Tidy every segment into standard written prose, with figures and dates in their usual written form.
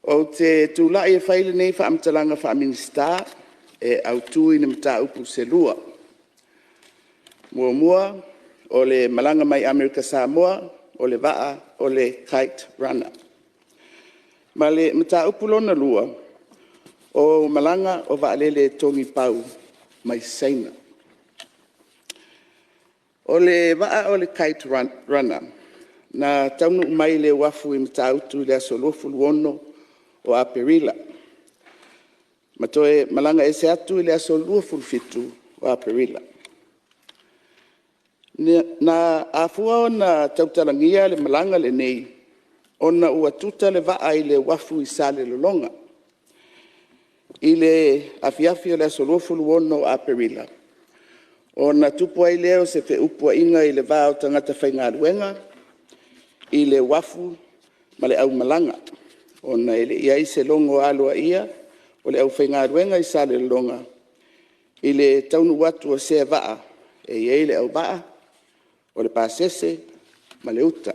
O te tūlai e whaile nei whaamtalanga wha Minisita au tui ni mta upu se lua. Mua o le malanga mai Amerika Samoa, o le waa, o le kite runner. Ma le mta upu lona lua, o malanga o waalele tongi pau mai seina. O le waa o le kite runner, na taunu mai le wafu I mta utu le asolofu luono o Aperila. Matoe malanga ese atu le asolofu fitu o Aperila. Na afua o na tautalangia le malanga le nei, ona ua tuta le waa I le wafu I sale lolonga. I le afiafi o le asolofu luono o Aperila. Ona tupu ai leo se fe upua inga I le waa o tangata whaingaruenga, I le wafu ma le au malanga. Ona ele iai se longo aloa ia, o le au whaingaruenga I sale lolonga. I le taunu watu o se waa, e iei le au waa, o le sese, ma le uta.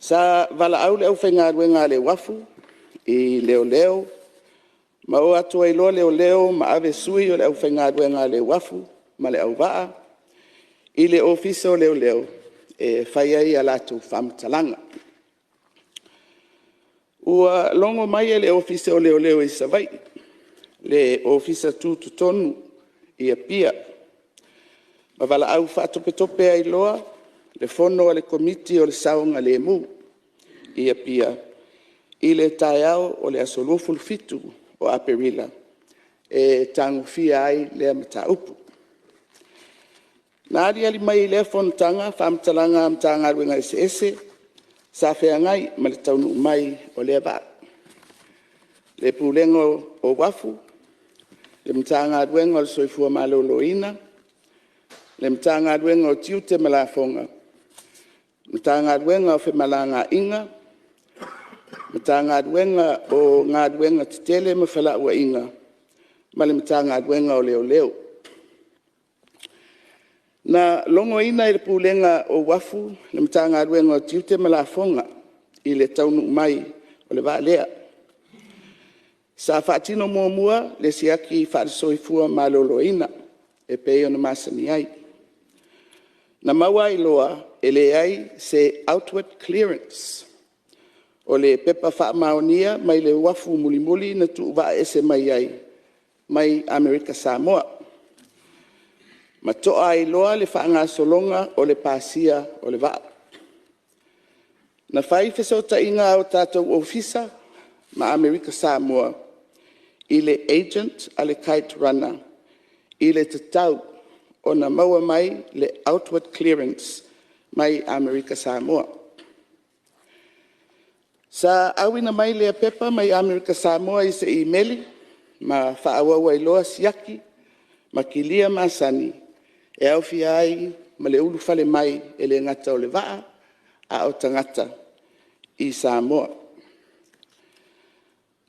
Sa vala au le au whaingaruenga le wafu, I leo leo, ma o atua I loa leo leo, ma ave sui o le au whaingaruenga le wafu, ma le au waa, I le ofisa o leo leo, e whaiai a latu whamtalanga. Ua longo mai le ofisa o leo leo I savai, le ofisa tonu I a pia. Ma vala au whaatopetope ai loa, le fono o le komiti o le saunga le mu, I a pia. I le taiao o le asolofu fitu o Aperila, e tangu fia ai le mata upu. Nāri ali mai le fontanga, whamtalanga mtanga ruenga sese, sa whea ngai ma le taunu mai o le wa. Le pulengo o wafu, le mtanga ruenga o le soifua maloloina, le mtanga ruenga o tiute malafonga, mtanga ruenga o whemalanga inga, mtanga ruenga o ngā ruenga titele mawhala ua inga, ma le mtanga ruenga o leo leo. Na longo ina I le pulenga o wafu, le mtanga ruenga o tiute malafonga, I le taunu mai o le waa lea. Sa whaatino mua le siaki whaasoifua maloloina, e peo na masani ai. Na maua I loa, e le ai se outward clearance. O le pepa whaamaonia mai le wafu mulimuli na tu waa ese mai ai, mai Amerika Samoa. Ma toa I loa le whaanga solonga o le pasia o le waa. Na whai whesota inga o tātou ofisa ma Amerika Samoa, I le agent a le kite runner, I le tatau o na maua mai le outward clearance mai Amerika Samoa. Sa awina mai le pepa mai Amerika Samoa I se imeli, ma whaawawa I loa siaki, ma kilia masani, e au fia ai ma le ulu fale mai e le ngata o le waa a o tangata I Samoa.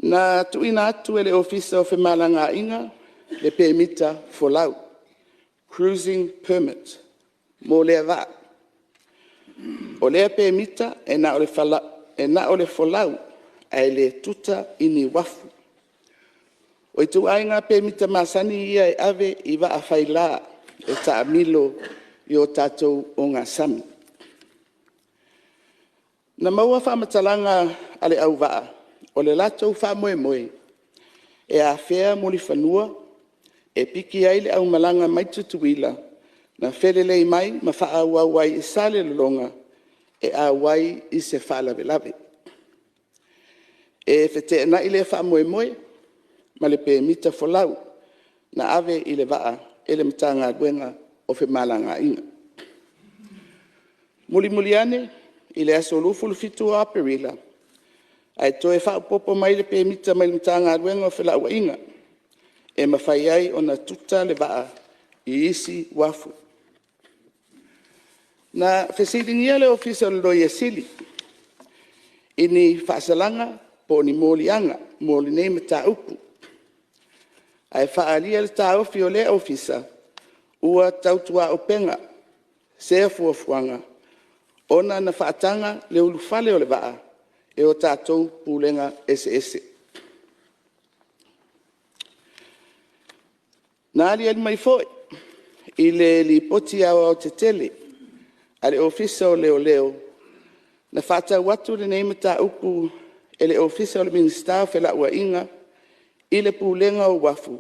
Na tuina atu e le ofisa o whemalanga inga le permita folau, cruising permit, mo lea waa. O lea permita e na o le folau ai le tuta ini wafu. O itu ai ngā permita masani ia e ave I waa whaila e ta milo I o tātou o ngā sami. Na maua whamatalanga ale au waa, o le latou whamoe moe, e a whea moli whanua, e piki ai le au malanga mai tutuila, na whelelei mai ma wha au wai I sale lolonga, e a wai I se whalawe lawe. E whete na I le whamoe moe, ma le permita folau, na ave I le waa, e le mtanga ruenga o whemalanga inga. Muli ane, I le asolofu fitu o Aperila, ai toe whaapopo mai le permita mai le mtanga ruenga o whelaua inga, e mawhai ai o na tuta le waa I isi wafu. Na whesiringia le ofisa o loi e sili, ini whaasalanga po ni molianga, moli nei me tā upu. Ai whaalia le tā ofi o le ofisa, ua tautua o penga, sea fuafuanga, ona na whaatanga le ulufale o le waa, e o tātou pūlenga ese. Nā ali mai foi, i le li poti au te tele, a le ofisa o leo, na whātau watu le nei mata upu e le ofisa o le Minisita-Lagalaga i le pūlenga o wafu,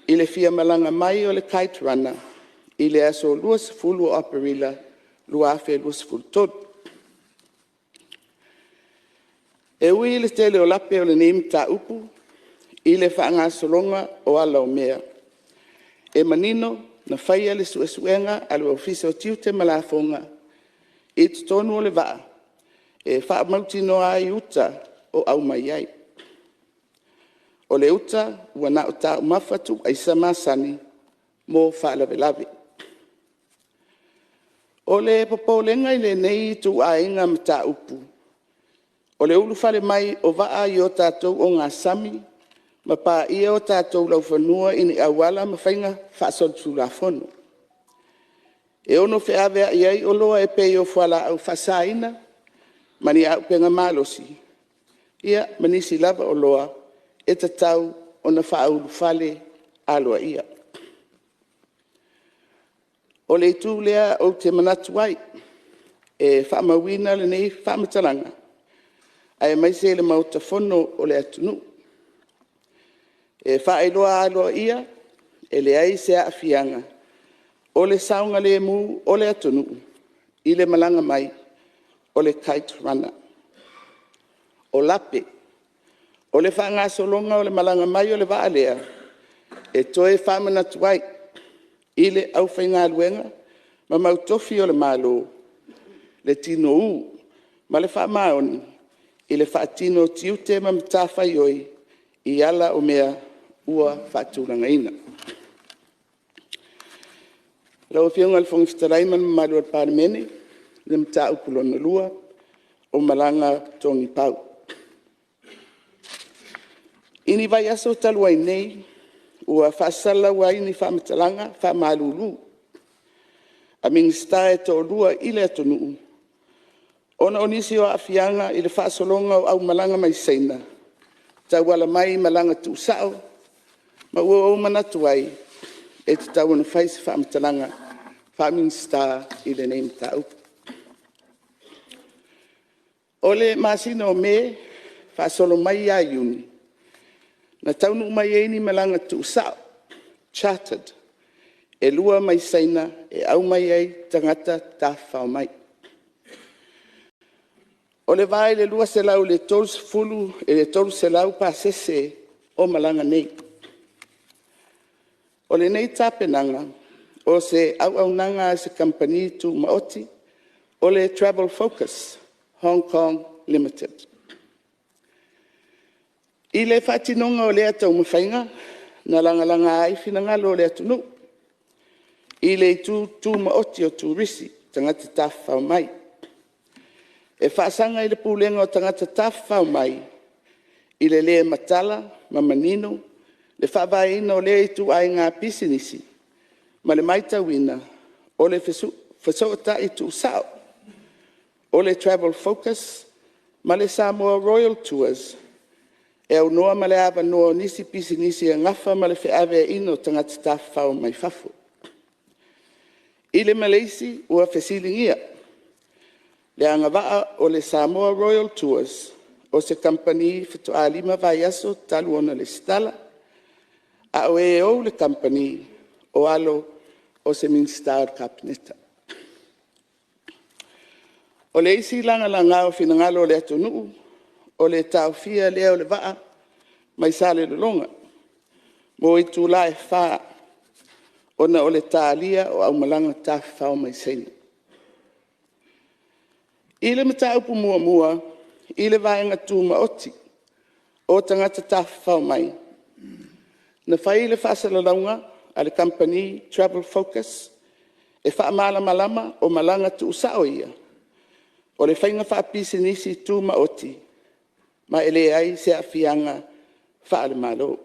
i le fia malanga mai o le kite runner, i le aso luas fulu o Aparila, luafe luas fulu tonu. E ui le tele o lape o le nei mata upu, i le whaangasolonga o ala o mea. E manino na whaia le suesuenga a le ofisa o tiu te malafonga, i te tonu o le waa, e wha mautino ai uta o au mai ai. O le uta, ua na o ta umawhatu ai samasani mō whaalavelave. O le popolenga i le nei tu ainga mta upu. O le ulu whale mai o waa i o tātou o ngā sami, ma pā ia o tātou lau whanua ini awala ma whainga faasa'o-Tuuaia. E ono whiawea iai o loa e pei o whala au whasaina, mani au penga malosi. Ia manisi lava o loa e tatau o na whaulu whale aloa ia. O le tū lea o te manatu ai, e whaamawina le nei whaamatalanga, ai mai se le mautafono o le Atunuu. E whaeloa aloa ia, e le ai se afianga, o le saunga le mu o le Atunuu, i le malanga mai, o le kite runner. O lape, o le whaangasolonga o le malanga mai o le waalea, e toe whaamanatu ai, i le au whainga luenga, ma mautofi o le malo, le tino ma le whaamaoni, i le whaatino tiute ma mtawhai oi, i ala o mea ua whaatūranga ina. Lau whiunga le whongiftarai man malu al pārmene, le mta upulona lua, o malanga tongi pau. Ini vai aso taluai nei, ua whaasala wai ni whaamatalanga, whaamalulu. A Minisita e to lua i le Atunuu. Ona onisi o afianga i le whaasolonga o au malanga mai seina. Tau wala mai malanga tuusao, ma ua o manatu ai, e te tau ana whaisi whaamatalanga, Minisita i le nei mtau. O le masina o me, whaasolo mai a iuni. Na taunu mai eini malanga tuusao, chartered, e lua mai seina, e au mai ai tangata ta whao mai. O le vai le lua se lau le tolus fulu e le tolus se lau pa sese o malanga nei. O le nei tapenanga, o se au nanga se company tu maoti, o le Travel Focus, Hong Kong Limited. I le whatinonga o le atau mawhainga, na langa ai finagalo o le Atunuu. I le tu maoti o tu risi, tangata tawhao mai. E whaasanga i le pūlenga o tangata tawhao mai, i le matala, mamanino, le whaawaina o le tu ai ngā pisinisi, ma le maitawina, o le whasoata i tu sao, o le Travel Focus, ma le Samoa Royal Tours, e au noa ma le awa noa nisi pisinisi a ngafa ma le whiawe ino tangata tawhao mai whafo. I le Malaysi ua whesilingia, le angawaa o le Samoa Royal Tours, o se company whatua lima vai aso talu ona le stala, a o e o le company o alo o se Minisita-Lagalaga. O le isi langa o finagalo o le Atunuu, o le taufia lea o le waa, mai sale le longa, mo i tūla e whaa, ona o le tālia o au malanga tawhao mai seina. I le mata upu mua, i le vaenga tū maoti, o tangata tawhao mai. Na whai le whaasalaunga a le company Travel Focus, e whaamala malama o malanga tū sao ia, o le whainga whaapisinisi tū maoti, ma ele ai se afianga whaale malo.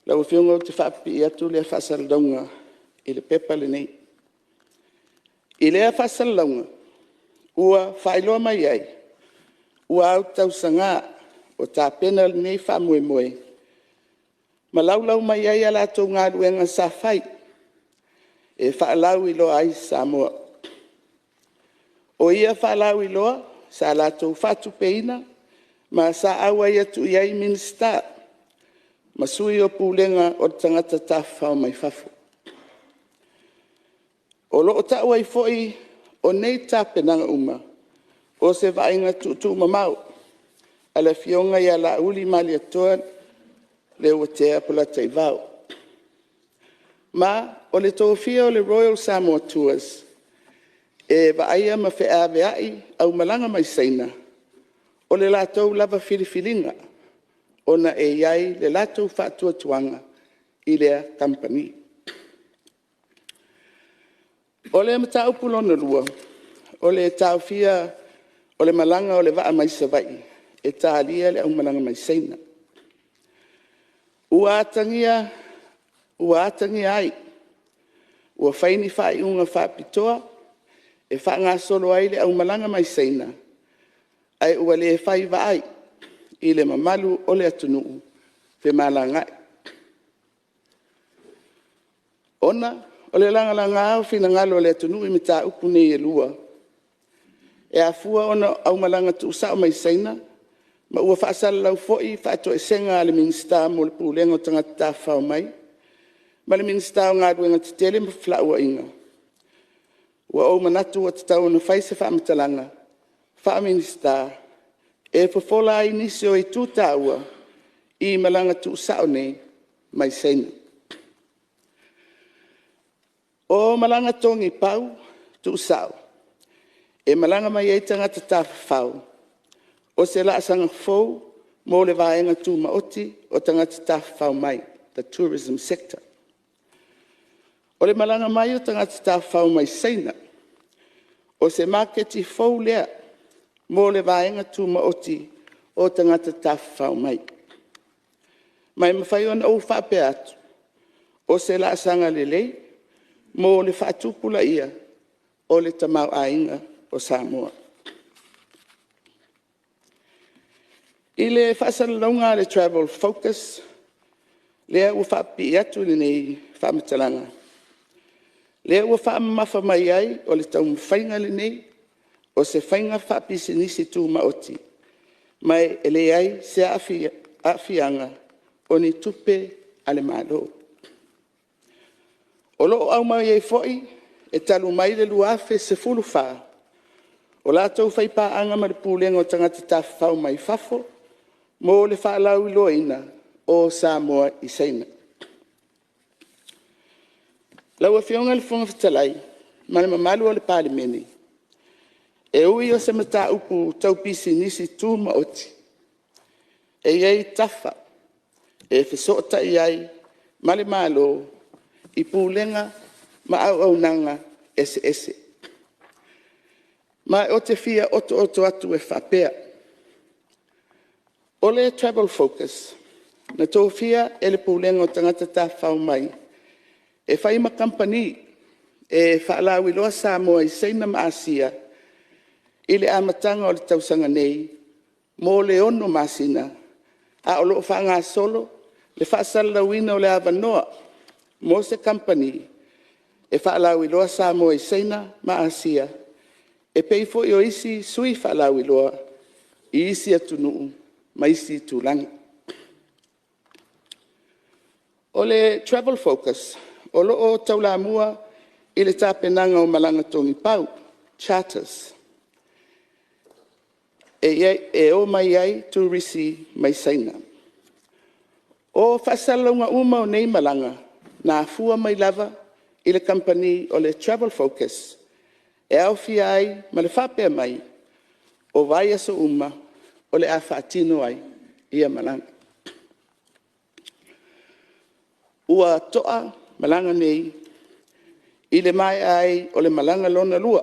Lau whiunga o te whaapi atu le whaasalaunga i le pepa le nei. I le whaasalaunga, ua whailoa mai ai, ua au tausanga o tāpena nei whamoemoe. Ma laulau mai ai ala tō ngā ruenga sa whai, e whaalau i loa ai Samoa. O ia whaalau i loa, sa la tō whatu peina, ma sa awa ia tu iai Minisita, ma sui o pūlenga o tangata tāwhau mai whafu. O loo tau ai foi o nei tāpenanga uma, o se vainga tutu mamau, ala fionga ia la uli mali atoa le o te apula teivau. Ma o le tōwhia o le Royal Samoa Tours, e vaia ma fe aveai au malanga mai seina, o le lātou lava filifilinga, ona e iai le lātou Faatonu-A i lea company. O le matau pulona lua, o le tauwhia o le malanga o le waa mai savai, e tālia le au malanga mai seina. Ua atangia ai, ua whaini whai unga whapitoa, e wha ngā solo ai le au malanga mai seina, ai ua le whai vai, i le mamalu o le Atunuu, pe malangai. Ona, o le langa au finagalo le Atunuu i me tā upu nei e lua. E a fua ona au malanga tu usao mai seina, ma ua whaasala lau foi whaato e senga le Minisita mo le pūlenga o tangata tā whao mai, ma le Minisita o ngā ruenga te tele ma whlaua inga. Ua o manatu o te tau na whaise whaamatalanga, wha Minisita, e fofola ai nisi o i tūtāua i malanga tu usao nei mai seina. O malanga tongi pau, tu usao. E malanga mai e tangata tā whao. O se la asanga fau, mo le vaenga tū maoti o tangata tā whao mai, the tourism sector. O le malanga mai o tangata tā whao mai seina. O se marketi fau lea, mo le vaenga tū maoti o tangata tā whao mai. Mai mawhai ona au whape atu. O se la asanga lelei, mo le whaatupula ia o le tamau ainga o Samoa. I le whaasalalaunga le travel focus, lea ua whaapi atu le nei whaamatalanga. Lea ua whaamamafa mai ai o le tau mwhainga le nei, o se whainga whaapi se nisi tū maoti. Mai e le ai se awhianga o ni tupe ale malo. O loo au mai e foi, e talu mai le luafe se fulu wha. O lātou whaipa anga ma le pūlenga o tangata tā whao mai whafo, mo le whaalau i loina o Samoa i seina. Lau a whionga le whonga whatalai, ma le mamalu o le pālimeni. E ui o se mata upu taupisi nisi tū maoti. E iei tafa, e whesota i ai, ma le malo, i pūlenga ma au nanga ese. Ma o te fia oto atu e whapea. O le travel focus, na tō fia e le pūlenga o tangata tā whao mai. E whaima company e whaalau i loa Samoa i seina ma Asia, i le amatanga o le tausanga nei, mo le ono masina, a o loo whaanga solo, le whaasalawina o le avanoa, mo se company, e whaalau i loa Samoa i seina ma Asia, e peifo i o isi sui whaalau i loa, i isi Atunuu, ma isi tūlanga. O le travel focus, o loo taulamua i le tāpenanga o malanga tongi pau, charters. E o mai ai turisi mai seina. O whasalunga uma o nei malanga, na fua mai lava i le company o le travel focus, e au fia ai ma le whapea mai, o vai aso uma o le a whaatino ai ia malanga. Ua toa malanga nei, i le mai ai o le malanga lona lua.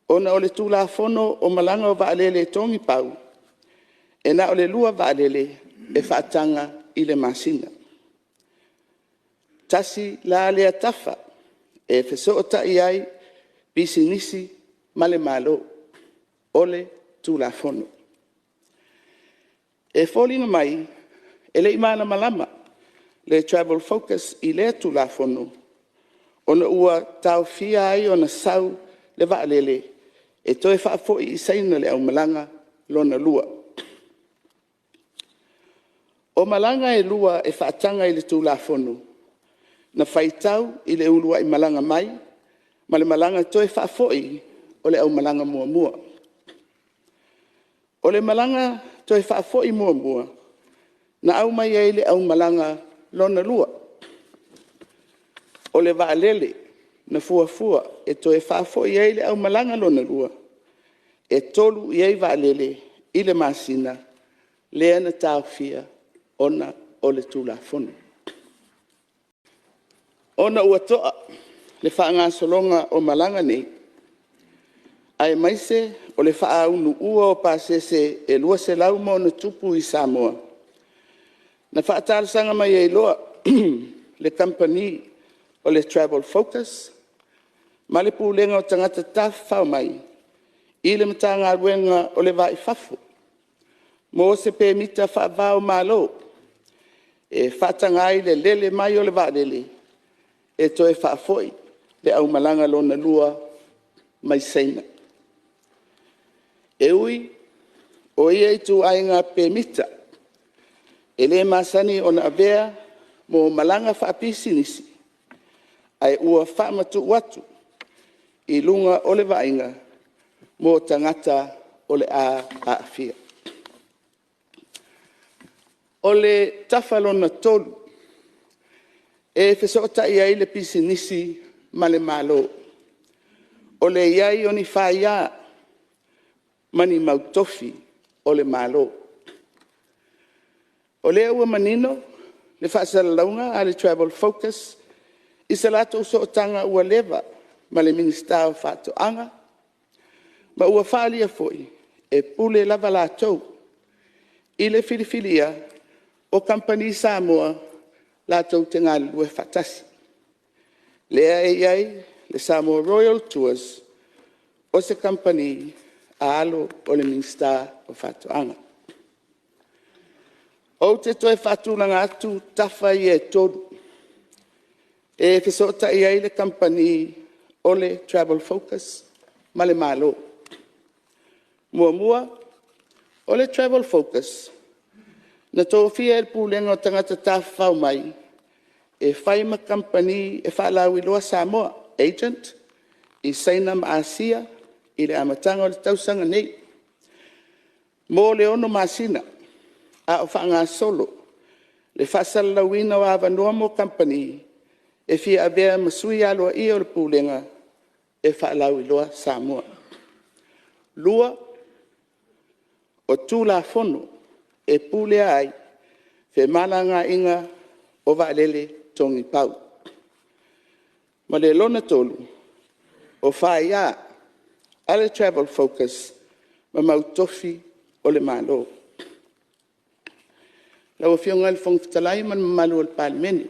Ona o le tūla fono o malanga o vaalele tongi pau, e na o le lua vaalele e whaatanga i le masina. Tasi la lea tafa, e whesoota i ai, bisi nisi male malo, ole tūlafono. E fōlinga mai, e le imana malama, le travel focus i le tūlafono, ona ua tau fia ai ona sau le vaalele, e toe whaafo i saina le au malanga lona lua. O malanga e lua e whaatanga i le tūlafono, na whaitau i le ulua i malanga mai, ma le malanga toe whaafo i o le au malanga mua mua. O le malanga toe whaafo i mua mua, na au mai e le au malanga lona lua. O le vaalele, na fuafua e toe whaafo i e le au malanga lona lua, e tolu i e vaalele i le masina, lea na tauwhia ona o le tūlafono. Ona ua toa le whaangasolonga o malanga nei, ai maise o le Faatonu-A o pa sese e lua se lau mo na tupu i Samoa. Na whaatalasanga mai e loa le company o le travel focus, ma le pūlenga o tangata tawhau mai, i le matanga ruenga o le vai fafu. Mo se pe mita whaavao malo, e whaatangai le lele mai o le vaalele, e toe whaafoi le au malanga lona lua mai seina. E ui, o ia i tu ainga pe mita, e le masani o na avea mo malanga whaapisi nisi, ai ua whaamatu watu i lunga o le vainga mo tangata o le a awhia. O le tawhalona tolu, e whesota ia i le pisi nisi ma le malo. O le iai o ni whaia mani mautofi o le malo. O le ua manino, le whaasalaunga a le travel focus, i sa lato usotanga ua leva ma le Minisita-Lagalaga Faatonu-A, ma ua whaalia foi e pule lava latou i le filifilia o company Samoa latou te ngāli lue whatasi. Lea e iai le Samoa Royal Tours o se company a alo o le Minisita-Lagalaga Faatonu-A. O te toe whatulanga atu tafa i e toru. E whesota i ai le company o le travel focus ma le malo. Mua mua o le travel focus na tō fia e pūlenga o tangata tawhau mai e whaima company e whaalawi loa Samoa agent i Sainam Asia i le amatanga o le tausanga nei. Mō le ono masina a o whaanga solo le whasalawina o avanua mo company e fia avea masui aloa i o le pūlenga e whaalawi loa Samoa. Lua o tūlafono e pūlea ai fe malanga inga o vaalele tongi pau. Ma le lona tolu o whaia ale travel focus ma mautofi o le malo. Lau a fionga le whangwhitalai man malu al palimeni.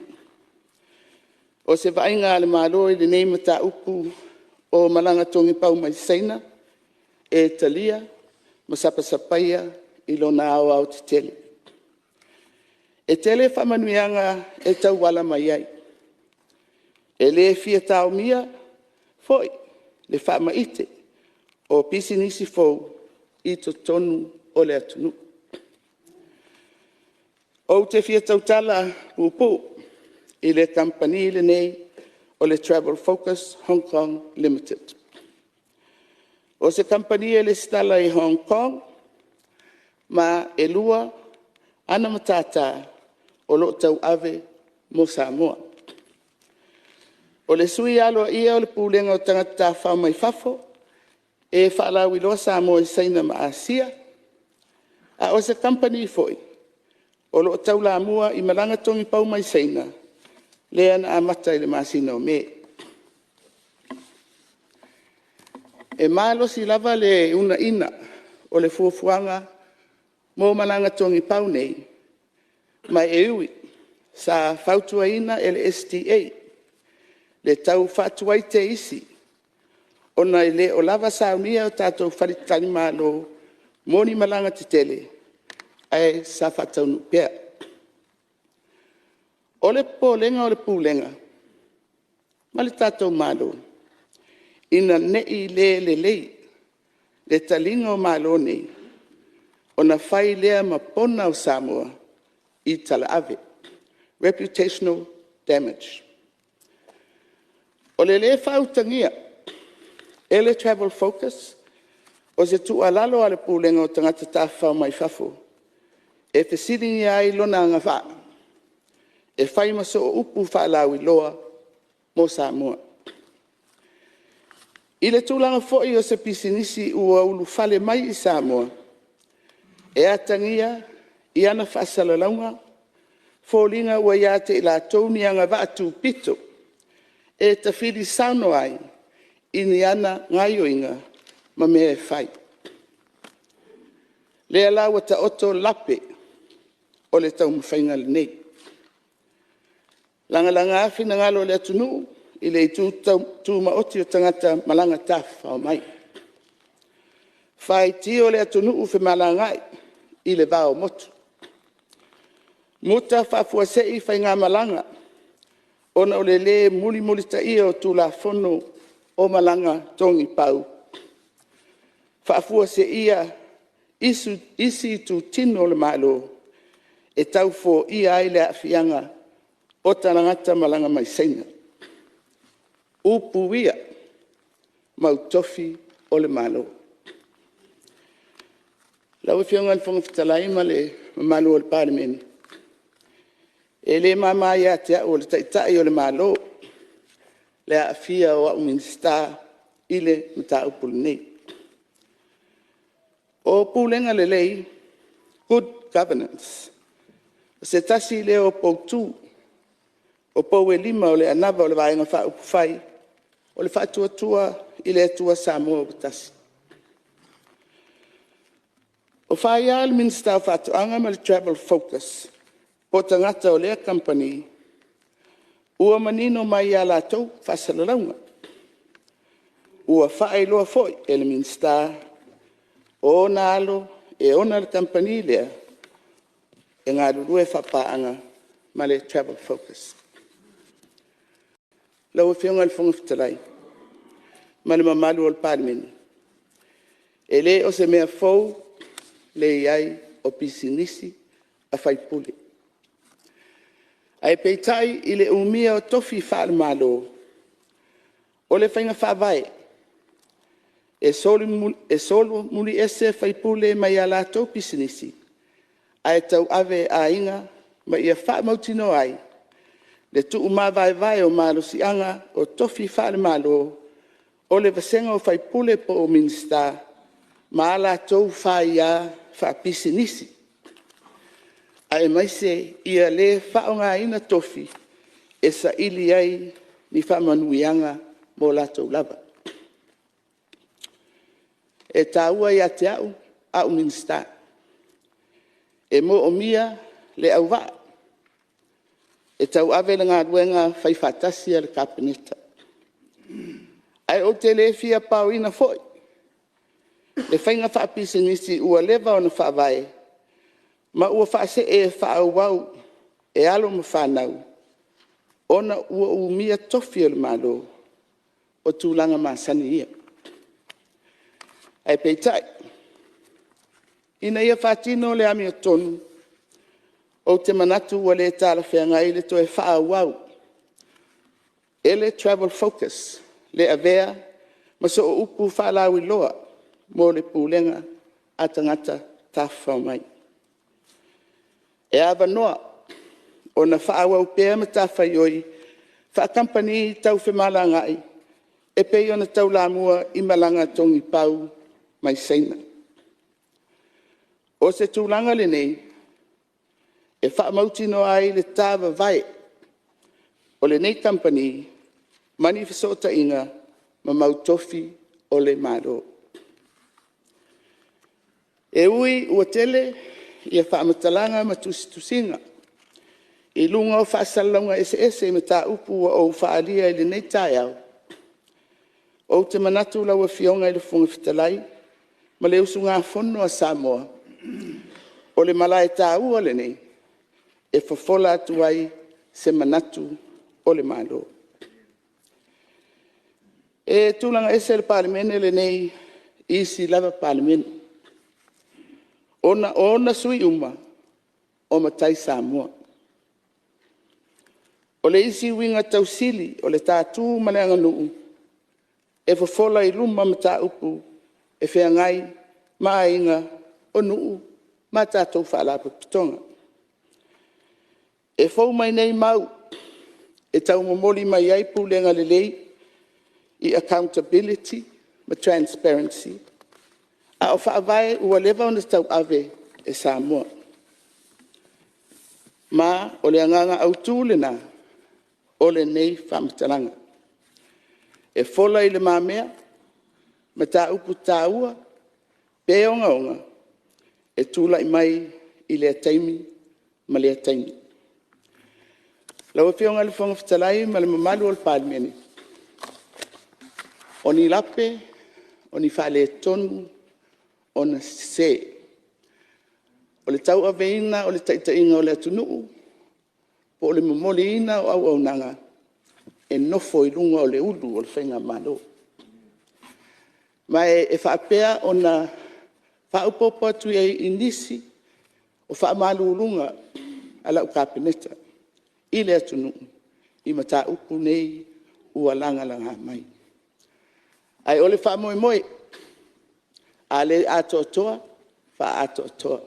O se vainga ale malo i le neima ta upu o malanga tongi pau mai seina e talia ma sapasapaia i lona au au te tele. E tele whamanuianga e tau wala mai ai. E le fia tau mia foi le whamaite o pisi nisi fou i to tonu o le Atunuu. O te fia tau tala pupu i le company le nei o le Travel Focus Hong Kong Limited. O se company e le stala i Hong Kong ma e lua ana matata o lo tau ave mo Samoa. O le sui alo ia o le pūlenga o tangata whao mai fafo e whaalawi loa Samoa i Sainam Asia a o se company foi o lo tau la mua i malanga tongi pau mai Saina lea na amata i le masina o me. E malo si lava le una ina o le fuafuanga mo malanga tongi pau nei, mai e ui sa Faatonu-A e le STA, le tau Faatuai te isi, ona le o lava saunia o tātou wharitani malo Moni malanga te tele, ai sa Faatonu pea. Ole pōlenga ole pūlenga, ma le tātou mālo, ina nei le talinga o mālo nei, o na whai lea ma pona o Samoa I tala ave, reputational damage. O le whautangia, ele travel focus, o se tualalo ale pūlenga o tangata tāwhau mai whafo, e whesiringi ai lona anga wha, e whai maso o upu whaalau I loa mo Samoa. I le tūlanga fo'i o se pisinisi ua ulu whale mai I Samoa, e atangia I ana whaasalalaunga, fōlinga ua ia te I la tōni anga wātu pito, e tawhiri sauno ai, I ni ana ngaioinga ma mea e whai. Lea lawa ta oto lape o le tau mwhainga le nei. Langa a finagalo le Atunuu I le tū maoti o tangata malanga tafa o mai. Whai ti o le Atunuu whi malangai I le vāo motu. Muta whafuasei whai ngā malanga, ona o le muli ta ia o tū la whono o malanga tongi pau. Whafuasei ia isi tu tino le malo, e tau fo ia ai le awhianga o tanangata malanga mai seina. Upu ia, mautofi o le malo. Lau whionga le whangawhitalai ma le malo o le parliament. E le mama ia te o le taitai o le malo, le awhia o au Minisita I le mta upul nei. O pūlenga le lei, good governance. Se tasi le o poutu, o pou e lima o le anava o le vaenga wha upufai, o le Faatonu-A I le atua Samoa o tasi. O whai al Minisita Faatono-A ma le travel focus, po tangata o lea company, ua manino mai a lātou whasalalaunga. Ua whae loa foi e le Minisita, o na alo e ona le company lea, e ngā rurue whapaanga ma le travel focus. Lau e whionga le whangawhitalai, ma le mamalu o le parliament. E le o se mea fau, le iai o pisinisi a whaipule. Ai peitai I le umia o tofi whaale malo, o le whainga whaavae, e solo muli ese whaipule mai a lātou pisinisi, ai tau ave a inga ma ia wha mautino ai, le tuu mawai o malo si anga o tofi whaale malo, o le vasenga o whaipule po o Minisita, ma a lātou whaia wha pisinisi. Ai maise ia le whaonga ina tofi, e sa ili ai ni whamanuianga mo lātou lava. E tāua ia te au Minisita. E mo o mia le au wā. E tau ave le ngā ruenga whaifatasi a le kapeneta. Ai o te le fia pau ina foi. Le whainga whaapisinisi ua lewa o na whaavae, ma ua whaase e whaauau e alo ma whanau, ona ua umia tofi o le malo o tūlanga māsani ia. Ai peitai, ina ia whatino le ami o tonu, o te manatu ua le tāla whenga i le toe whaauau, ele travel focus, le avea, ma so o upu whaalau I loa, mo le pūlenga a tangata tawhau mai. E awa noa, o na whaawau pēr ma tawhai oi, wha company tau whemalanga ai, e pei ona tau lamua I malanga tongi pau mai seina. O se tūlanga le nei, e wha mautino ai le tāwa vai, o le nei company, mani whisota inga, ma mautofi o le maro. E ui ua tele, ia whaamatalanga ma tusinga. I lunga o whaasalonga ese me tā upu o whaalia I le nei tai au. O te manatu laua fionga I le whungawhitalai, ma le usunga fono a Samoa. O le malae tāua le nei, e whafola atu ai se manatu o le malo. E tūlanga ese le palimene le nei, isi lava palimene. Ona sui uma, o matai Samoa. O le isi winga tausili, o le tātū maneanga nuu, e whafola i luma mata upu, e whengai, maainga, o nuu, ma tātou whaalapu pitonga. E whau mai nei mau, e tau momoli mai ai pūlenga le lei, i accountability, ma transparency, a o whaavae ua lewa o na tau ave e Samoa. Ma o le anganga au tūlena, o le nei whamatalanga. E whola i le mamea, ma tā upu tāua, pe onga onga, e tūla i mai i le ataimi, ma le ataimi. Lau e whionga le whonga whatalai, ma le mamalu o le palimene. O ni lape, o ni whale tonu, o na sese. O le tau aveina, o le taitainga o le Atunuu, po o le momoliina o au nanga, e nofo i lunga o le ulu o le whainga malo. Ma e whaapea o na whaupopo atu i nisi, o whaamalu lunga ala u kapeneta, i le Atunuu, i mata upu nei ua langa mai. Ai ole whaamoe moe, a le Atoatoa Faatoatoa-A.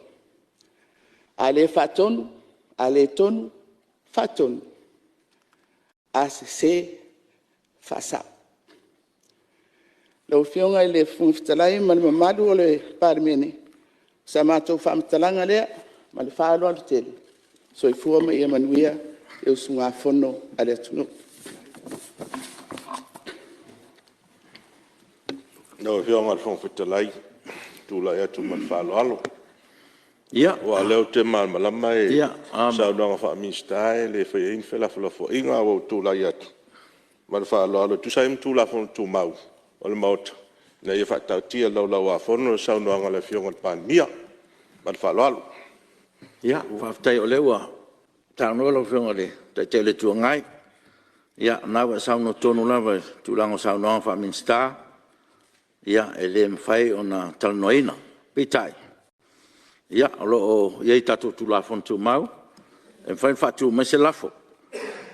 A le Faatonu, a le tonu, Faatonu. A sese, faasa'o. Lau whionga i le whungwhitalai, ma le mamalu o le parimene. Sa mātou whaamatalanga lea, ma le whaalo alu tele. So i fua ma ia manuia, e usunga whono a le Atunuu. No whionga le whungwhitalai, tūla ea tu man whaalo alo. Ia. Wa leo te malama e saunanga wha Minisita-Lagalaga le whai ein whela whalafo inga o tūla i atu. Ma le whaalo alo, tu saim tūla whono tū mau, o le maota. Na ia whaatau tia lau a whono saunanga le whionga le pandemia. Ma le whaalo alo. Ia, whaafitai o leua. Tānoa lau whionga le, te le tua ngai. Ia, nawa sauno tonu lawa, tūlango saunanga wha Minisita. Ia, e le mwhai o na talanoina. Pitai. Ia, alo o iei tatu tu lafon tu mau, e whain whatu me se lafo.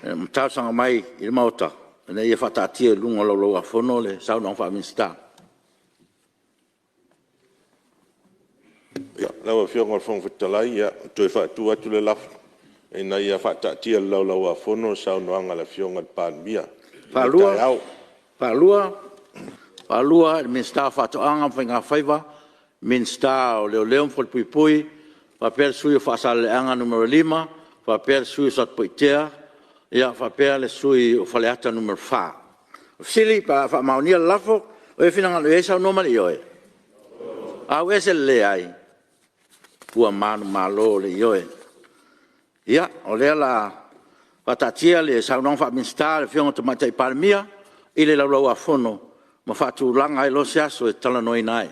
Mtau sanga mai i le maota, e ia whatatia lunga lau a whono le saunang wha Minisita. Ia, lau a whionga whong whitalai, ia, tui whatu atu le lafo. E na ia whatatia lau a whono saunanga le whionga le pandemia. Pālua, le Minisita Faatoa-A whainga whaiva, Minisita o leo fol pui papel sui o faasa'o-Tuuaia numero 5, papel sui o satpoitea, ia papel le sui o faleata numero 4. Sili pa maonia lafo, o e finagalo e sa no mali oe. Au ese le ai. Ua manu malo le oe. Ia, o le la patatia le saunong fa Minisita le fionga tamatai palmia, ile la loa fono, ma fatu langa e lo siaso e talanoina ai.